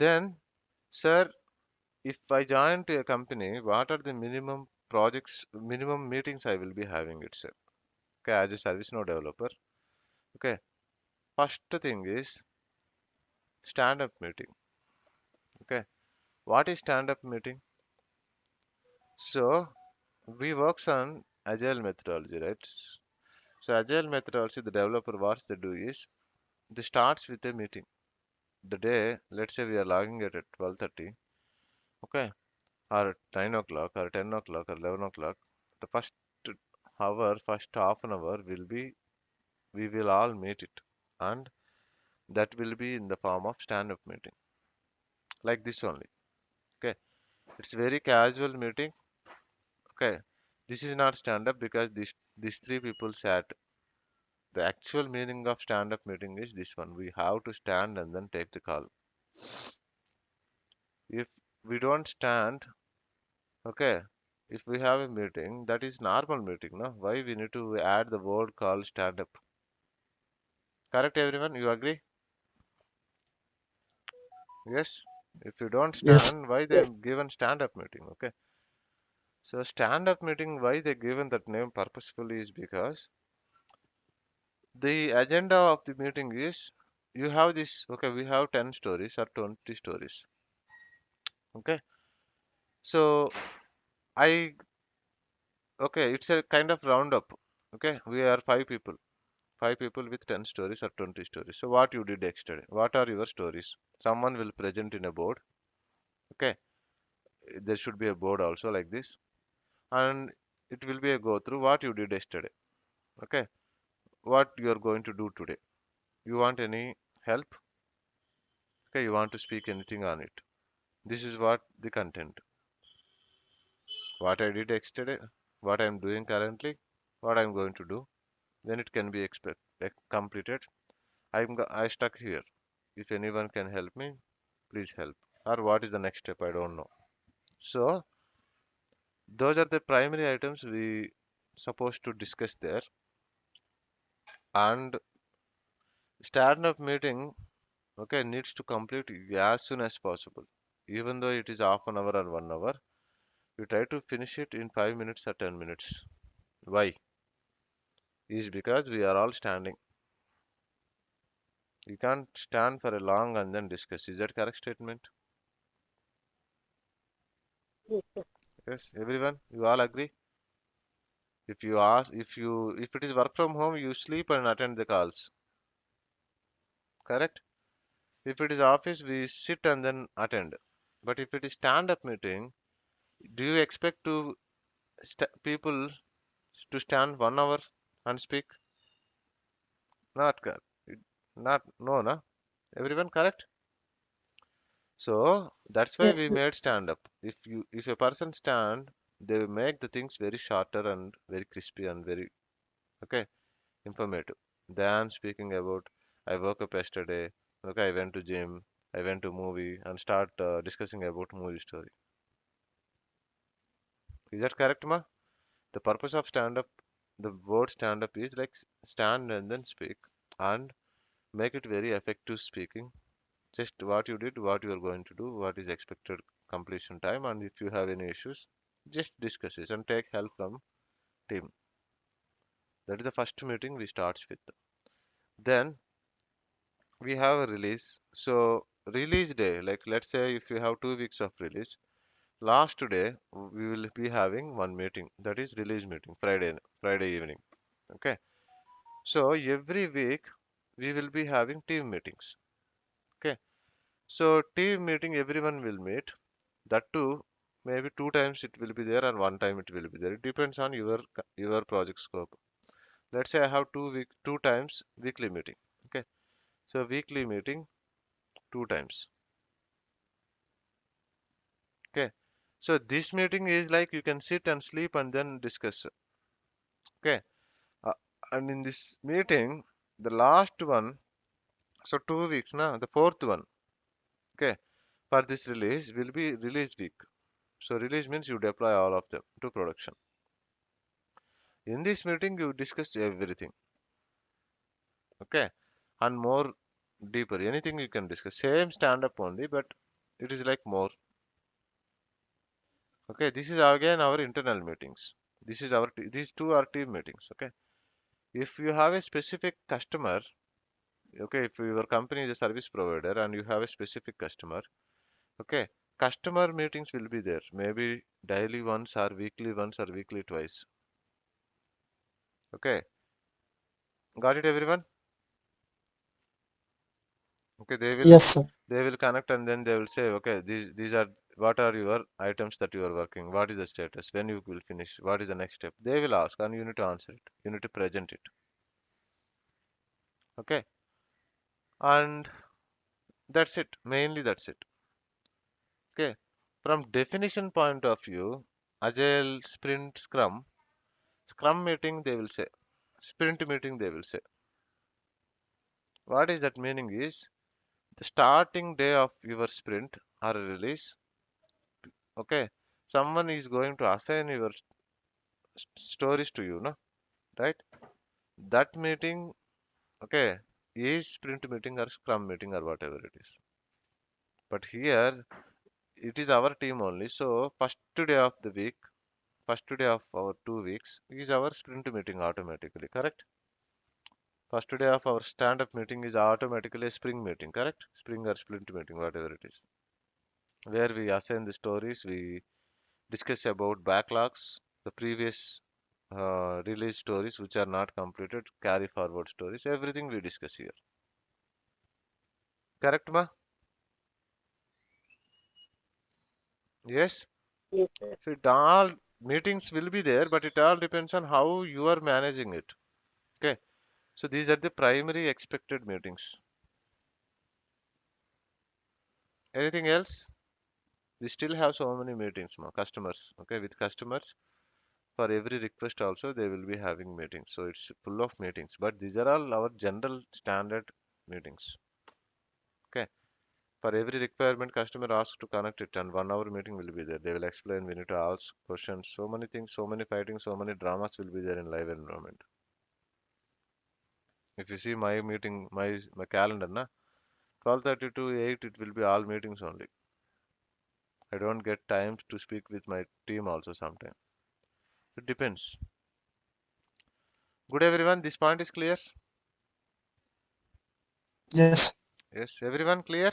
Then, sir, if I join to a company, what are the minimum projects, minimum meetings I will be having it, sir? Okay, as a ServiceNow developer. Okay, first thing is stand-up meeting. Okay, what is stand-up meeting? So we works on agile methodology, right? So agile methodology, the developer what they do is they starts with a meeting. The day, let's say we are logging it at 12:30, okay, or 9 o'clock, or 10 o'clock, or 11 o'clock. The first hour, first half an hour will be we will all meet it, and that will be in the form of stand-up meeting, like this only. Okay, it's very casual meeting. Okay, this is not stand-up because these three people sat. The actual meaning of stand-up meeting is this one. We have to stand and then take the call. If we don't stand, okay, if we have a meeting, that is normal meeting, no? Why we need to add the word called stand-up? Correct, everyone? You agree? Yes. If you don't Yes. stand, why they given stand-up meeting? Okay. So stand-up meeting, why they given that name purposefully is because the agenda of the meeting is you have this. Okay, we have 10 stories or 20 stories. Okay. So I okay, it's a kind of roundup. Okay, we are five people with 10 stories or 20 stories. So what you did yesterday? What are your stories? Someone will present in a board. Okay, there should be a board also like this, and it will be a go through what you did yesterday. Okay, what you are going to do today. You want any help? Okay, you want to speak anything on it. This is what the content. What I did yesterday, what I am doing currently, what I am going to do. Then it can be completed. I stuck here. If anyone can help me, please help. Or what is the next step? I don't know. So those are the primary items we supposed to discuss there. And stand-up meeting, okay, needs to complete as soon as possible. Even though it is half an hour or 1 hour, we try to finish it in 5 minutes or 10 minutes. Why? Is because we are all standing. You can't stand for a long and then discuss. Is that correct statement? Yes, everyone, you all agree? If it is work from home, you sleep and attend the calls. Correct? If it is office, we sit and then attend. But if it is stand-up meeting, do you expect people to stand 1 hour and speak? Not correct. Not no, no. Everyone correct? So that's why Yes. we made stand-up. If a person stand, they make the things very shorter and very crispy and very okay informative than speaking about I woke up yesterday, okay, I went to gym, I went to movie and start discussing about movie story. Is that correct, ma? The purpose of stand up, the word stand up is like stand and then speak and make it very effective speaking. Just what you did, what you are going to do, what is expected completion time, and if you have any issues, just discuss it and take help from team. That is the first meeting we starts with. Then we have a release. So release day, like let's say if you have 2 weeks of release, last day we will be having one meeting. That is release meeting, Friday evening. Okay. So every week we will be having team meetings. Okay. So team meeting everyone will meet. That too, maybe two times it will be there and one time it will be there. It depends on your project scope. Let's say I have 2 times weekly meeting. Okay. So weekly meeting 2 times. Okay. So this meeting is like you can sit and sleep and then discuss. Okay. Uh, and in this meeting, the last one, so 2 weeks now, the fourth one, okay, for this release will be release week. So release means you deploy all of them to production. In this meeting, you discuss everything, okay, and more deeper. Anything you can discuss. Same stand up only, but it is like more. Okay, this is again our internal meetings. This is these two are team meetings. Okay, if you have a specific customer, okay, if your company is a service provider and you have a specific customer, okay, customer meetings will be there. Maybe daily once or weekly once or weekly twice. Okay, got it, everyone? Okay, Yes, sir. they will connect and then they will say, okay, these are what are your items that you are working? What is the status? When you will finish? What is the next step? They will ask and you need to answer it. You need to present it. Okay, and that's it. Mainly that's it. Okay, from definition point of view, Agile, Sprint, Scrum meeting they will say, Sprint meeting they will say. What is that meaning is the starting day of your sprint or release. Okay, someone is going to assign your stories to you, no? Right? That meeting, okay, is sprint meeting or scrum meeting or whatever it is. But here it is our team only. So first day of the week, first day of our 2 weeks is our sprint meeting automatically, correct? First day of our stand-up meeting is automatically a spring meeting, correct? Spring or sprint meeting, whatever it is. Where we assign the stories, we discuss about backlogs, the previous release stories which are not completed, carry forward stories, everything we discuss here. Correct, ma? Yes. Yes, sir. So it all meetings will be there, but it all depends on how you are managing it. Okay. So these are the primary expected meetings. Anything else? We still have so many meetings, ma, customers. Okay, with customers for every request also they will be having meetings. So it's full of meetings. But these are all our general standard meetings. Okay. For every requirement, customer asks to connect it, and 1 hour meeting will be there. They will explain. We need to ask questions. So many things, so many fighting, so many dramas will be there in live environment. If you see my meeting, my calendar, na 12:30 to 8, it will be all meetings only. I don't get time to speak with my team also sometimes. It depends. Good everyone, this point is clear. Yes. Yes, everyone clear.